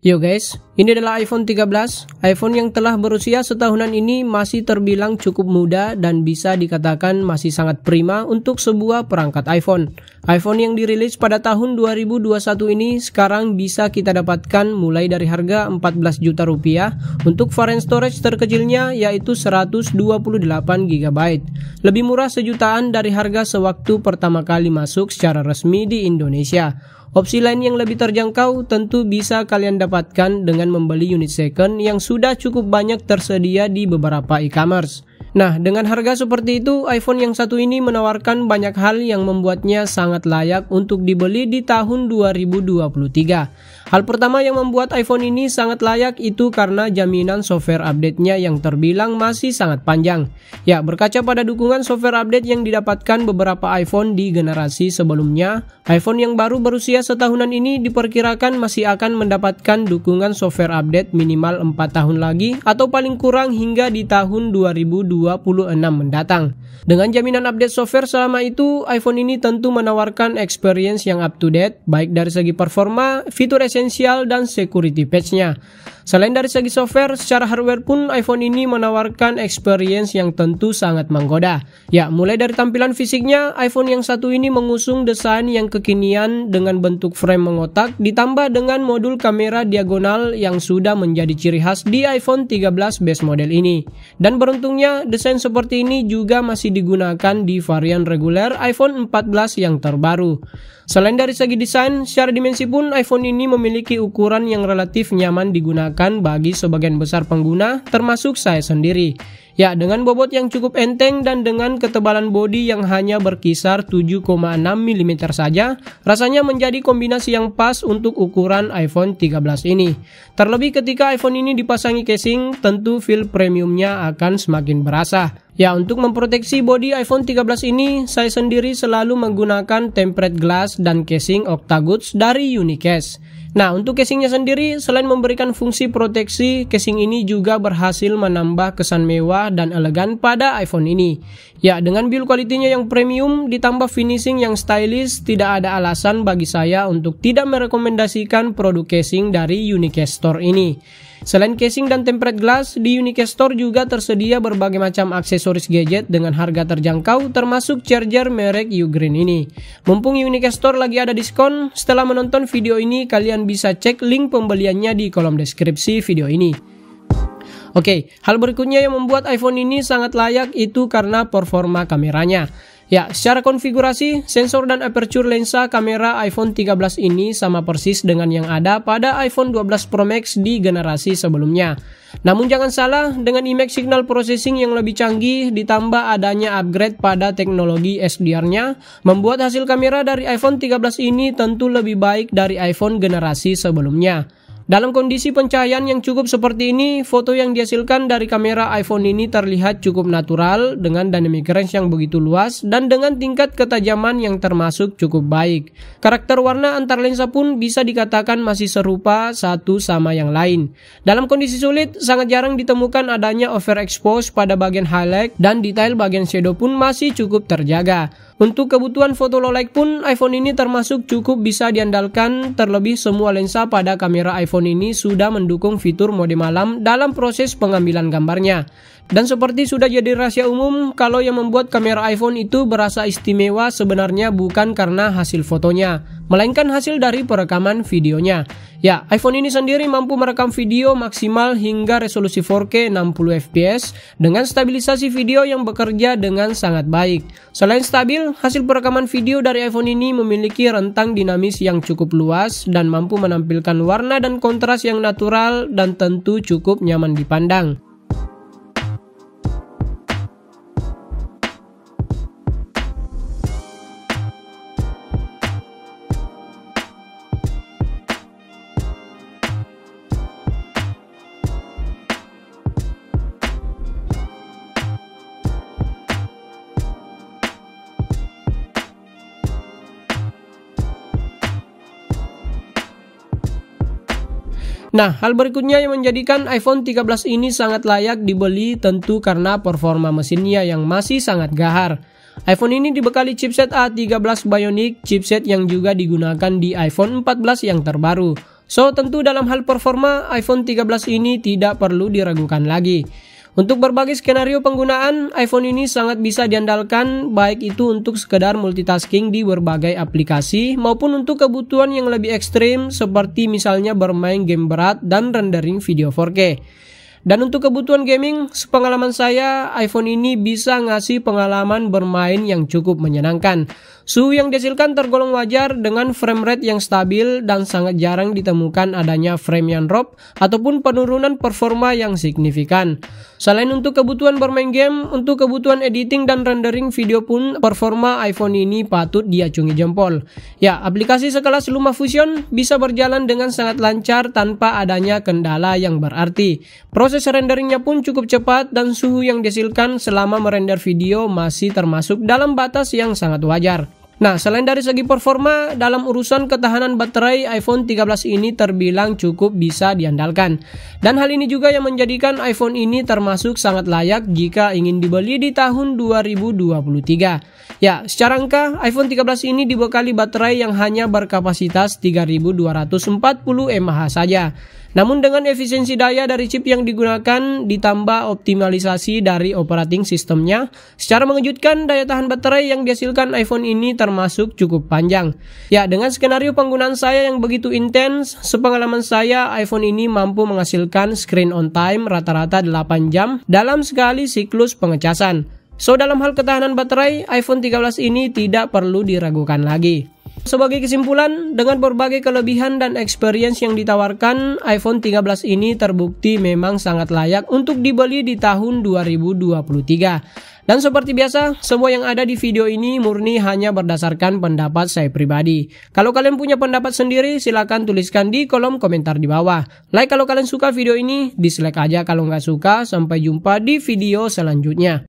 Yo guys, ini adalah iPhone 13. iPhone yang telah berusia setahunan ini masih terbilang cukup muda dan bisa dikatakan masih sangat prima untuk sebuah perangkat iPhone. iPhone yang dirilis pada tahun 2021 ini sekarang bisa kita dapatkan mulai dari harga 14 juta rupiah untuk varian storage terkecilnya yaitu 128 GB. Lebih murah sejutaan dari harga sewaktu pertama kali masuk secara resmi di Indonesia. Opsi lain yang lebih terjangkau tentu bisa kalian dapatkan dengan membeli unit second yang sudah cukup banyak tersedia di beberapa e-commerce. Nah, dengan harga seperti itu, iPhone yang satu ini menawarkan banyak hal yang membuatnya sangat layak untuk dibeli di tahun 2023. Hal pertama yang membuat iPhone ini sangat layak itu karena jaminan software update-nya yang terbilang masih sangat panjang. Ya, berkaca pada dukungan software update yang didapatkan beberapa iPhone di generasi sebelumnya, iPhone yang baru berusia setahunan ini diperkirakan masih akan mendapatkan dukungan software update minimal 4 tahun lagi atau paling kurang hingga di tahun 2026 mendatang. Dengan jaminan update software selama itu, iPhone ini tentu menawarkan experience yang up to date baik dari segi performa, fitur esensial, dan security patch-nya. Selain dari segi software, secara hardware pun iPhone ini menawarkan experience yang tentu sangat menggoda. Ya, mulai dari tampilan fisiknya, iPhone yang satu ini mengusung desain yang kekinian dengan bentuk frame mengotak ditambah dengan modul kamera diagonal yang sudah menjadi ciri khas di iPhone 13 base model ini. Dan beruntungnya, desain seperti ini juga masih digunakan di varian reguler iPhone 14 yang terbaru. Selain dari segi desain, secara dimensi pun iPhone ini memiliki ukuran yang relatif nyaman digunakan bagi sebagian besar pengguna, termasuk saya sendiri. Ya, dengan bobot yang cukup enteng dan dengan ketebalan bodi yang hanya berkisar 7,6 mm saja, rasanya menjadi kombinasi yang pas untuk ukuran iPhone 13 ini. Terlebih ketika iPhone ini dipasangi casing, tentu feel premiumnya akan semakin berasa. Ya, untuk memproteksi bodi iPhone 13 ini, saya sendiri selalu menggunakan tempered glass dan casing Octagoods dari Unicast. Nah, untuk casingnya sendiri, selain memberikan fungsi proteksi, casing ini juga berhasil menambah kesan mewah dan elegan pada iPhone ini. Ya, dengan build quality-nya yang premium, ditambah finishing yang stylish, tidak ada alasan bagi saya untuk tidak merekomendasikan produk casing dari Unicast Store ini. Selain casing dan tempered glass, di Unicast Store juga tersedia berbagai macam aksesoris gadget dengan harga terjangkau termasuk charger merek Ugreen ini. Mumpung Unicast Store lagi ada diskon, setelah menonton video ini kalian bisa cek link pembeliannya di kolom deskripsi video ini. Oke, hal berikutnya yang membuat iPhone ini sangat layak itu karena performa kameranya. Ya, secara konfigurasi, sensor dan aperture lensa kamera iPhone 13 ini sama persis dengan yang ada pada iPhone 12 Pro Max di generasi sebelumnya. Namun jangan salah, dengan image signal processing yang lebih canggih ditambah adanya upgrade pada teknologi SDR-nya, membuat hasil kamera dari iPhone 13 ini tentu lebih baik dari iPhone generasi sebelumnya. Dalam kondisi pencahayaan yang cukup seperti ini, foto yang dihasilkan dari kamera iPhone ini terlihat cukup natural dengan dynamic range yang begitu luas dan dengan tingkat ketajaman yang termasuk cukup baik. Karakter warna antar lensa pun bisa dikatakan masih serupa satu sama yang lain. Dalam kondisi sulit, sangat jarang ditemukan adanya overexpose pada bagian highlight dan detail bagian shadow pun masih cukup terjaga. Untuk kebutuhan foto low light pun iPhone ini termasuk cukup bisa diandalkan, terlebih semua lensa pada kamera iPhone ini sudah mendukung fitur mode malam dalam proses pengambilan gambarnya. Dan seperti sudah jadi rahasia umum, kalau yang membuat kamera iPhone itu berasa istimewa sebenarnya bukan karena hasil fotonya, melainkan hasil dari perekaman videonya. Ya, iPhone ini sendiri mampu merekam video maksimal hingga resolusi 4K 60fps dengan stabilisasi video yang bekerja dengan sangat baik. Selain stabil, hasil perekaman video dari iPhone ini memiliki rentang dinamis yang cukup luas dan mampu menampilkan warna dan kontras yang natural dan tentu cukup nyaman dipandang. Nah, hal berikutnya yang menjadikan iPhone 13 ini sangat layak dibeli tentu karena performa mesinnya yang masih sangat gahar. iPhone ini dibekali chipset A13 Bionic, chipset yang juga digunakan di iPhone 14 yang terbaru. So, tentu dalam hal performa, iPhone 13 ini tidak perlu diragukan lagi. Untuk berbagai skenario penggunaan, iPhone ini sangat bisa diandalkan, baik itu untuk sekedar multitasking di berbagai aplikasi maupun untuk kebutuhan yang lebih ekstrim seperti misalnya bermain game berat dan rendering video 4K. Dan untuk kebutuhan gaming, sepengalaman saya, iPhone ini bisa ngasih pengalaman bermain yang cukup menyenangkan. Suhu yang dihasilkan tergolong wajar dengan frame rate yang stabil dan sangat jarang ditemukan adanya frame yang drop ataupun penurunan performa yang signifikan. Selain untuk kebutuhan bermain game, untuk kebutuhan editing dan rendering video pun performa iPhone ini patut diacungi jempol. Ya, aplikasi sekelas LumaFusion bisa berjalan dengan sangat lancar tanpa adanya kendala yang berarti. Proses renderingnya pun cukup cepat dan suhu yang dihasilkan selama merender video masih termasuk dalam batas yang sangat wajar. Nah, selain dari segi performa, dalam urusan ketahanan baterai, iPhone 13 ini terbilang cukup bisa diandalkan. Dan hal ini juga yang menjadikan iPhone ini termasuk sangat layak jika ingin dibeli di tahun 2023. Ya, secara angka, iPhone 13 ini dibekali baterai yang hanya berkapasitas 3240 mAh saja. Namun dengan efisiensi daya dari chip yang digunakan ditambah optimalisasi dari operating sistemnya, secara mengejutkan daya tahan baterai yang dihasilkan iPhone ini termasuk cukup panjang. Ya, dengan skenario penggunaan saya yang begitu intens, sepengalaman saya iPhone ini mampu menghasilkan screen on time rata-rata 8 jam dalam sekali siklus pengecasan. So, dalam hal ketahanan baterai, iPhone 13 ini tidak perlu diragukan lagi. Sebagai kesimpulan, dengan berbagai kelebihan dan experience yang ditawarkan, iPhone 13 ini terbukti memang sangat layak untuk dibeli di tahun 2023. Dan seperti biasa, semua yang ada di video ini murni hanya berdasarkan pendapat saya pribadi. Kalau kalian punya pendapat sendiri, silahkan tuliskan di kolom komentar di bawah. Like kalau kalian suka video ini, dislike aja kalau nggak suka. Sampai jumpa di video selanjutnya.